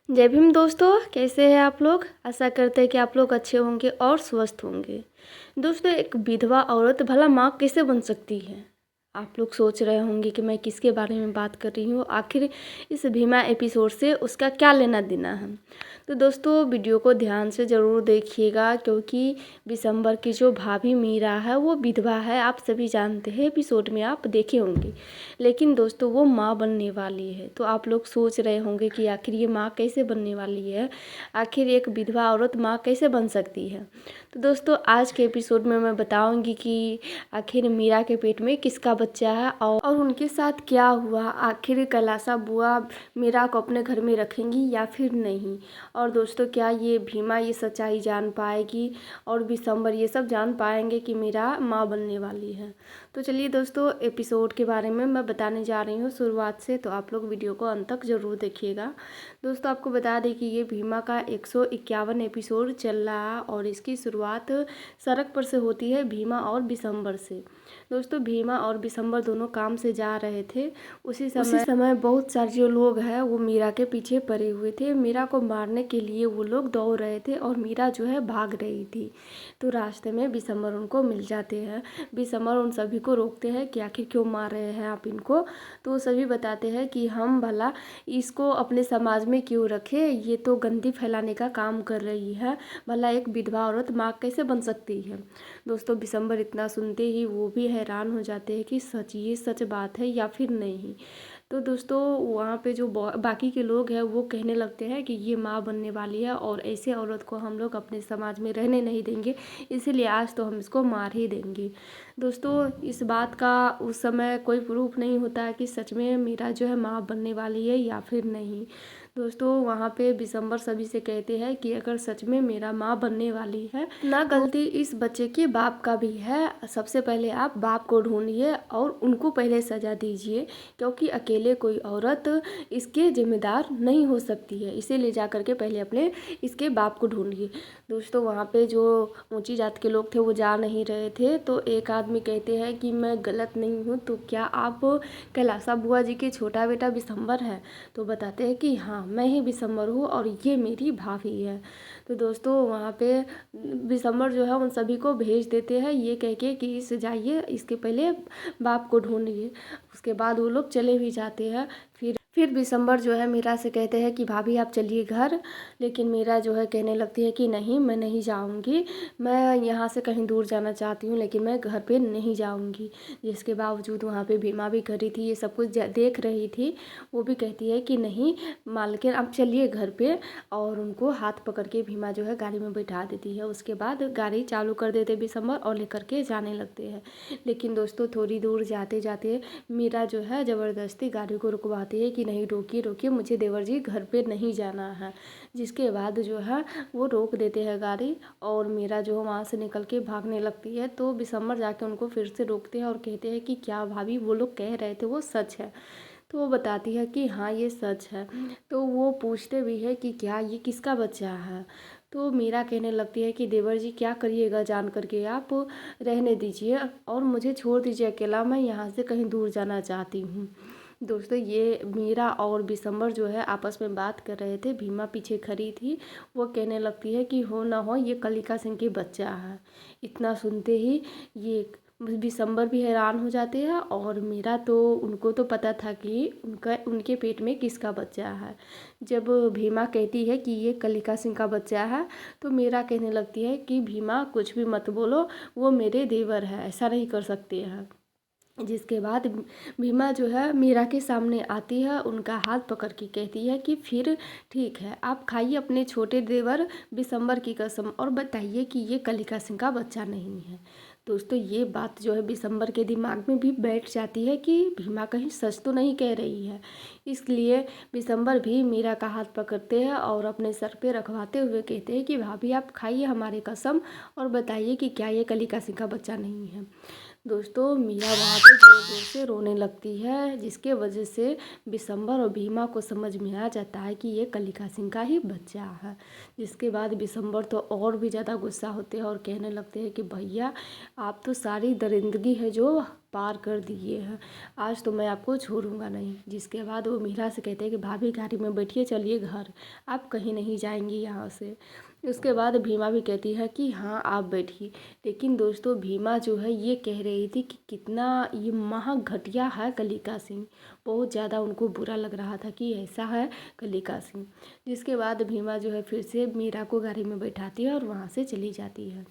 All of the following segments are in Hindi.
जय भीम दोस्तों, कैसे हैं आप लोग। आशा करते हैं कि आप लोग अच्छे होंगे और स्वस्थ होंगे। दोस्तों, एक विधवा औरत भला माँ कैसे बन सकती है। आप लोग सोच रहे होंगे कि मैं किसके बारे में बात कर रही हूँ, आखिर इस भीमा एपिसोड से उसका क्या लेना देना है। तो दोस्तों, वीडियो को ध्यान से ज़रूर देखिएगा, क्योंकि दिसंबर की जो भाभी मीरा है वो विधवा है। आप सभी जानते हैं, एपिसोड में आप देखे होंगे। लेकिन दोस्तों, वो माँ बनने वाली है। तो आप लोग सोच रहे होंगे कि आखिर ये माँ कैसे बनने वाली है, आखिर एक विधवा औरत माँ कैसे बन सकती है। तो दोस्तों, आज के एपिसोड में मैं बताऊंगी कि आखिर मीरा के पेट में किसका बच्चा है और उनके साथ क्या हुआ। आखिर कैलासा बुआ मीरा को अपने घर में रखेंगी या फिर नहीं। और दोस्तों, क्या ये भीमा ये सच्चाई जान पाएगी और दिसंबर ये सब जान पाएंगे कि मीरा माँ बनने वाली है। तो चलिए दोस्तों, एपिसोड के बारे में मैं बताने जा रही हूँ शुरुआत से, तो आप लोग वीडियो को अंत तक ज़रूर देखिएगा। दोस्तों, आपको बता दें कि ये भीमा का 151 एपिसोड चल रहा है और इसकी शुरुआत सड़क पर से होती है, भीमा और दिसंबर से। दोस्तों, भीमा और दिसंबर दोनों काम से जा रहे थे। उसी समय बहुत सारे जो लोग हैं वो मीरा के पीछे पड़े हुए थे। मीरा को मारने के लिए वो लोग दौड़ रहे थे और मीरा जो है भाग रही थी। तो रास्ते में दिसंबर उनको मिल जाते हैं। दिसंबर उन सभी को रोकते हैं कि आखिर क्यों मार रहे हैं आप इनको। तो वो सभी बताते हैं कि हम भला इसको अपने समाज में क्यों रखें, ये तो गंदगी फैलाने का काम कर रही है। भला एक विधवा औरत माँ कैसे बन सकती है। दोस्तों, दिसंबर इतना सुनते ही वो भी हैरान हो जाते हैं कि सच ये सच बात है या फिर नहीं। तो दोस्तों, वहाँ पे जो बाकी के लोग हैं वो कहने लगते हैं कि ये माँ बनने वाली है और ऐसे औरत को हम लोग अपने समाज में रहने नहीं देंगे, इसीलिए आज तो हम इसको मार ही देंगे। दोस्तों, इस बात का उस समय कोई प्रूफ नहीं होता है कि सच में मीरा जो है माँ बनने वाली है या फिर नहीं। दोस्तों, वहाँ पे दिसंबर सभी से कहते हैं कि अगर सच में मेरा माँ बनने वाली है, ना गलती इस बच्चे के बाप का भी है। सबसे पहले आप बाप को ढूंढिए और उनको पहले सजा दीजिए, क्योंकि अकेले कोई औरत इसके जिम्मेदार नहीं हो सकती है। इसे ले जा करके पहले अपने इसके बाप को ढूंढिए। दोस्तों, वहाँ पे जो ऊंची जात के लोग थे वो जा नहीं रहे थे। तो एक आदमी कहते हैं कि मैं गलत नहीं हूँ, तो क्या आप कैलासा बुआ जी के छोटा बेटा दिसंबर है। तो बताते हैं कि हाँ, मैं ही दिसंबर हूँ और ये मेरी भाभी है। तो दोस्तों, वहाँ पे दिसंबर जो है उन सभी को भेज देते हैं ये कह के कि इस जाइए, इसके पहले बाप को ढूंढिए। उसके बाद वो लोग चले भी जाते हैं। फिर दिसंबर जो है मीरा से कहते हैं कि भाभी आप चलिए घर। लेकिन मीरा जो है कहने लगती है कि नहीं, मैं नहीं जाऊंगी, मैं यहाँ से कहीं दूर जाना चाहती हूँ, लेकिन मैं घर पे नहीं जाऊंगी। जिसके बावजूद वहाँ पे भीमा भी खड़ी थी, ये सब कुछ देख रही थी। वो भी कहती है कि नहीं मालकिन, आप चलिए घर पे। और उनको हाथ पकड़ के भीमा जो है गाड़ी में बैठा देती है। उसके बाद गाड़ी चालू कर देते दिसंबर और लेकर के जाने लगते हैं। लेकिन दोस्तों, थोड़ी दूर जाते जाते मीरा जो है ज़बरदस्ती गाड़ी को रुकवाती है कि नहीं, रोकिए रोकिए, मुझे देवर जी घर पे नहीं जाना है। जिसके बाद जो है वो रोक देते हैं गाड़ी और मीरा जो है वहाँ से निकल के भागने लगती है। तो दिसंबर जाके उनको फिर से रोकते हैं और कहते हैं कि क्या भाभी वो लोग कह रहे थे वो सच है। तो वो बताती है कि हाँ, ये सच है। तो वो पूछते भी है कि क्या ये किसका बच्चा है। तो मीरा कहने लगती है कि देवर जी क्या करिएगा जान करके, आप रहने दीजिए और मुझे छोड़ दीजिए अकेला, मैं यहाँ से कहीं दूर जाना चाहती हूँ। दोस्तों, ये मीरा और दिसंबर जो है आपस में बात कर रहे थे। भीमा पीछे खड़ी थी। वो कहने लगती है कि हो ना हो ये कलिका सिंह के बच्चा है। इतना सुनते ही ये दिसंबर भी हैरान हो जाते हैं और मीरा तो उनको तो पता था कि उनके पेट में किसका बच्चा है। जब भीमा कहती है कि ये कलिका सिंह का बच्चा है, तो मीरा कहने लगती है कि भीमा कुछ भी मत बोलो, वो मेरे देवर है, ऐसा नहीं कर सकते हैं। जिसके बाद भीमा जो है मीरा के सामने आती है, उनका हाथ पकड़ के कहती है कि फिर ठीक है, आप खाइए अपने छोटे देवर दिसंबर की कसम और बताइए कि ये कलिका सिंह का बच्चा नहीं है। दोस्तों, ये बात जो है दिसंबर के दिमाग में भी बैठ जाती है कि भीमा कहीं सच तो नहीं कह रही है। इसलिए दिसंबर भी मीरा का हाथ पकड़ते हैं और अपने सर पे रखवाते हुए कहते हैं कि भाभी आप खाइए हमारे कसम और बताइए कि क्या ये कलिका सिंह का बच्चा नहीं है। दोस्तों, मीरा वहाँ पे जोर जोर से रोने लगती है, जिसके वजह से दिसंबर और भीमा को समझ में आ जाता है कि ये कलिका सिंह का ही बच्चा है। जिसके बाद दिसंबर तो और भी ज़्यादा गुस्सा होते हैं और कहने लगते हैं कि भैया आप तो सारी दरिंदगी है जो पार कर दिए हैं, आज तो मैं आपको छोड़ूंगा नहीं। जिसके बाद वो मीरा से कहते हैं कि भाभी गाड़ी में बैठिए, चलिए घर, आप कहीं नहीं जाएंगी यहाँ से। उसके बाद भीमा भी कहती है कि हाँ आप बैठिए। लेकिन दोस्तों भीमा जो है ये कह रही थी कि कितना ये महा घटिया है कलिका सिंह, बहुत ज़्यादा उनको बुरा लग रहा था कि ऐसा है कलिका सिंह। जिसके बाद भीमा जो है फिर से मीरा को गाड़ी में बैठाती है और वहाँ से चली जाती है।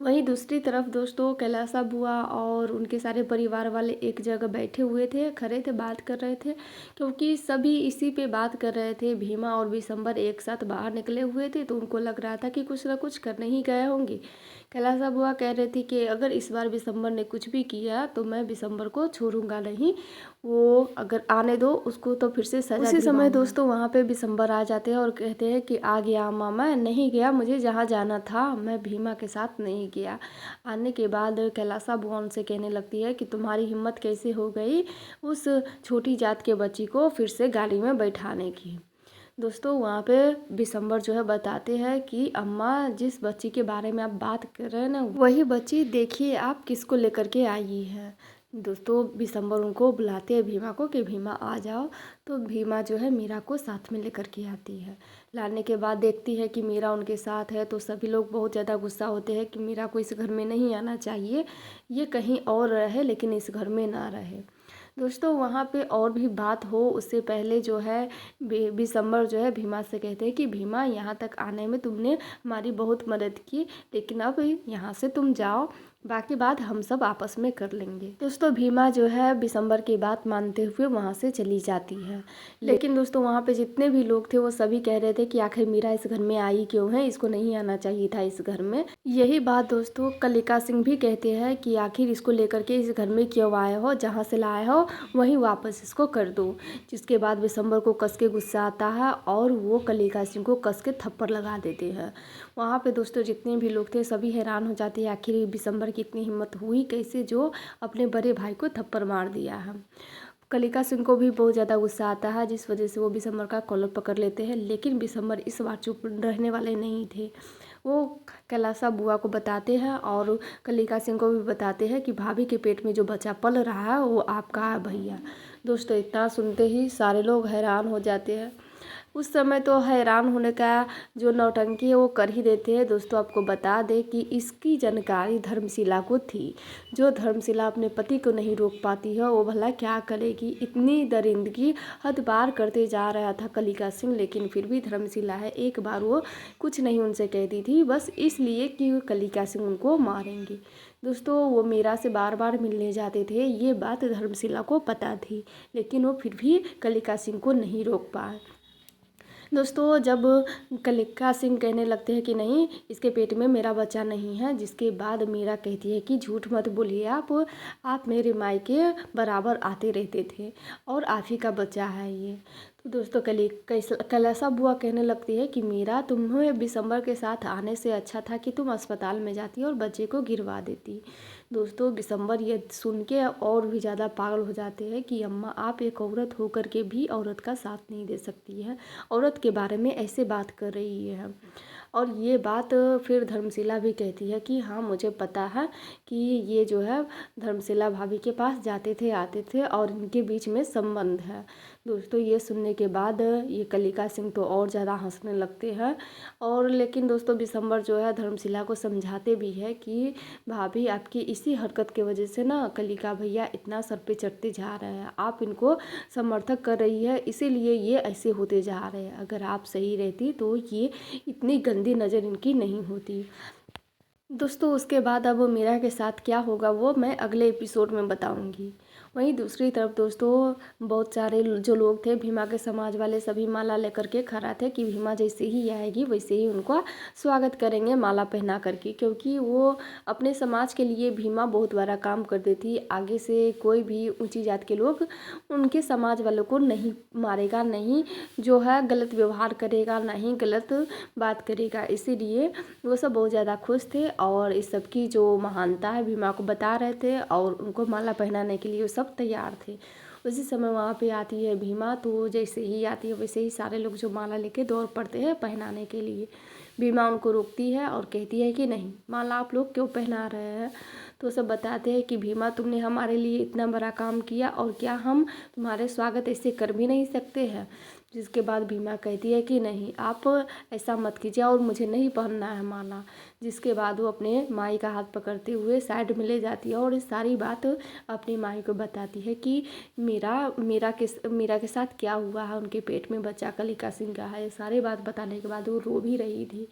वहीं दूसरी तरफ दोस्तों कैलासा बुआ और उनके सारे परिवार वाले एक जगह बैठे हुए थे, खड़े थे, बात कर रहे थे, क्योंकि सभी इसी पे बात कर रहे थे। भीमा और विशंबर एक साथ बाहर निकले हुए थे तो उनको लग रहा था कि कुछ ना कुछ करने ही गए होंगे। कैलासा बुआ कह रहे थे कि अगर इस बार विशंबर ने कुछ भी किया तो मैं विशंबर को छोड़ूंगा नहीं, वो अगर आने दो उसको तो फिर से सजा। उसी समय दोस्तों वहाँ पे विशंबर आ जाते हैं और कहते हैं कि आ गया अम्मा, मैं नहीं गया, मुझे जहाँ जाना था मैं भीमा के साथ नहीं गया। आने के बाद कैलासा बुआ उनसे कहने लगती है कि तुम्हारी हिम्मत कैसे हो गई उस छोटी जात के बच्ची को फिर से गाड़ी में बैठाने की। दोस्तों वहाँ पे विशंबर जो है बताते हैं कि अम्मा जिस बच्ची के बारे में आप बात कर रहे हैं ना, वही बच्ची देखिए आप किसको लेकर के आई है। दोस्तों विशंबर उनको बुलाते हैं भीमा को कि भीमा आ जाओ, तो भीमा जो है मीरा को साथ में लेकर के आती है। लाने के बाद देखती है कि मीरा उनके साथ है तो सभी लोग बहुत ज़्यादा गुस्सा होते हैं कि मीरा को इस घर में नहीं आना चाहिए, ये कहीं और रहे लेकिन इस घर में ना रहे। दोस्तों वहाँ पे और भी बात हो उससे पहले जो है विशंबर जो है भीमा से कहते हैं कि भीमा यहाँ तक आने में तुमने हमारी बहुत मदद की, लेकिन अब यहाँ से तुम जाओ, बाकी बात हम सब आपस में कर लेंगे। दोस्तों भीमा जो है विशंबर की बात मानते हुए वहाँ से चली जाती है। लेकिन दोस्तों वहाँ पे जितने भी लोग थे वो सभी कह रहे थे कि आखिर मीरा इस घर में आई क्यों है, इसको नहीं आना चाहिए था इस घर में। यही बात दोस्तों कलिका सिंह भी कहते हैं कि आखिर इसको लेकर के इस घर में क्यों आए हो, जहाँ से लाए हो वहीं वापस इसको कर दो। जिसके बाद विशंबर को कस के गुस्सा आता है और वो कलिका सिंह को कस के थप्पड़ लगा देते हैं। वहाँ पे दोस्तों जितने भी लोग थे सभी हैरान हो जाते हैं, आखिर विशंबर की इतनी हिम्मत हुई कैसे जो अपने बड़े भाई को थप्पड़ मार दिया है। कलिका सिंह को भी बहुत ज़्यादा गुस्सा आता है, जिस वजह से वो विशंबर का कॉलर पकड़ लेते हैं। लेकिन विशंबर इस बार चुप रहने वाले नहीं थे, वो कैलासा बुआ को बताते हैं और कलिका सिंह को भी बताते हैं कि भाभी के पेट में जो बच्चा पल रहा है वो आपका है भैया। दोस्तों इतना सुनते ही सारे लोग हैरान हो जाते हैं। उस समय तो हैरान होने का जो नौटंकी है वो कर ही देते हैं। दोस्तों आपको बता दें कि इसकी जानकारी धर्मशिला को थी। जो धर्मशिला अपने पति को नहीं रोक पाती है वो भला क्या करेगी। इतनी दरिंदगी हद पार करते जा रहा था कलिका सिंह, लेकिन फिर भी धर्मशिला है एक बार वो कुछ नहीं उनसे कहती थी, बस इसलिए कि कलिका सिंह उनको मारेंगे। दोस्तों वो मीरा से बार बार मिलने जाते थे, ये बात धर्मशिला को पता थी, लेकिन वो फिर भी कलिका सिंह को नहीं रोक पाए। दोस्तों जब कलिका सिंह कहने लगते हैं कि नहीं इसके पेट में मेरा बच्चा नहीं है, जिसके बाद मीरा कहती है कि झूठ मत बोलिए, आप मेरे मायके बराबर आते रहते थे और आप ही का बच्चा है ये। तो दोस्तों कैलासा बुआ कहने लगती है कि मीरा तुम्हें विशंबर के साथ आने से अच्छा था कि तुम अस्पताल में जाती और बच्चे को गिरवा देती। दोस्तों विशंबर ये सुन के और भी ज़्यादा पागल हो जाते हैं कि अम्मा आप एक औरत होकर के भी औरत का साथ नहीं दे सकती है, औरत के बारे में ऐसे बात कर रही है। और ये बात फिर धर्मशिला भी कहती है कि हाँ मुझे पता है कि ये जो है धर्मशिला भाभी के पास जाते थे आते थे और इनके बीच में संबंध है। दोस्तों ये सुनने के बाद ये कलिका सिंह तो और ज़्यादा हंसने लगते हैं। और लेकिन दोस्तों विशंबर जो है धर्मशिला को समझाते भी है कि भाभी आपकी इसी हरकत की वजह से ना कलिका भैया इतना सर पे चढ़ते जा रहे हैं, आप इनको समर्थक कर रही है इसीलिए ये ऐसे होते जा रहे हैं। अगर आप सही रहती तो ये इतनी गंदी नज़र इनकी नहीं होती। दोस्तों उसके बाद अब मीरा के साथ क्या होगा वो मैं अगले एपिसोड में बताऊंगी। वहीं दूसरी तरफ दोस्तों बहुत सारे जो लोग थे भीमा के समाज वाले सभी माला लेकर के खड़ा थे कि भीमा जैसे ही आएगी वैसे ही उनका स्वागत करेंगे माला पहना करके, क्योंकि वो अपने समाज के लिए भीमा बहुत बड़ा काम कर देती। आगे से कोई भी ऊंची जात के लोग उनके समाज वालों को नहीं मारेगा, नहीं जो है गलत व्यवहार करेगा, नहीं गलत बात करेगा, इसीलिए वो सब बहुत ज़्यादा खुश थे और इस सब की जो महानता है भीमा को बता रहे थे और उनको माला पहनाने के लिए सब तैयार थे। उसी समय वहाँ पे आती है भीमा। तो जैसे ही आती है वैसे ही सारे लोग जो माला लेके दौड़ पड़ते हैं पहनाने के लिए। भीमा उनको रोकती है और कहती है कि नहीं, माला आप लोग क्यों पहना रहे हैं। तो सब बताते हैं कि भीमा, तुमने हमारे लिए इतना बड़ा काम किया और क्या हम तुम्हारे स्वागत ऐसे कर भी नहीं सकते हैं। जिसके बाद भीमा कहती है कि नहीं, आप ऐसा मत कीजिए और मुझे नहीं पहनना है माला। जिसके बाद वो अपने माई का हाथ पकड़ते हुए साइड में ले जाती है और इस सारी बात अपनी माई को बताती है कि मीरा के साथ क्या हुआ है, उनके पेट में बच्चा कलिका सिंह का है। ये सारी बात बताने के बाद वो रो भी रही थी।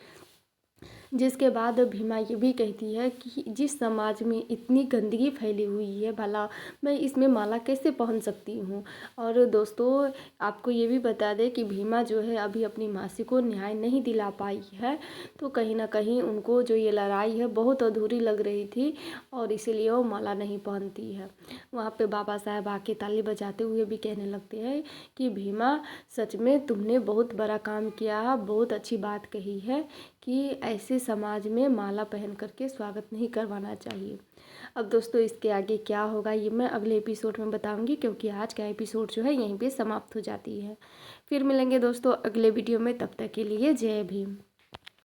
जिसके बाद भीमा ये भी कहती है कि जिस समाज में इतनी गंदगी फैली हुई है, भला मैं इसमें माला कैसे पहन सकती हूँ। और दोस्तों आपको ये भी बता दें कि भीमा जो है अभी अपनी मासी को न्याय नहीं दिला पाई है। तो कहीं ना कहीं उनको जो ये लड़ाई है बहुत अधूरी लग रही थी और इसीलिए वो माला नहीं पहनती है। वहाँ पे बाबा साहब आके ताली बजाते हुए भी कहने लगते हैं कि भीमा, सच में तुमने बहुत बड़ा काम किया, बहुत अच्छी बात कही है कि ऐसे समाज में माला पहन करके स्वागत नहीं करवाना चाहिए। अब दोस्तों इसके आगे क्या होगा ये मैं अगले एपिसोड में बताऊंगी, क्योंकि आज का एपिसोड जो है यहीं पे समाप्त हो जाती है। फिर मिलेंगे दोस्तों अगले वीडियो में, तब तक के लिए जय भीम।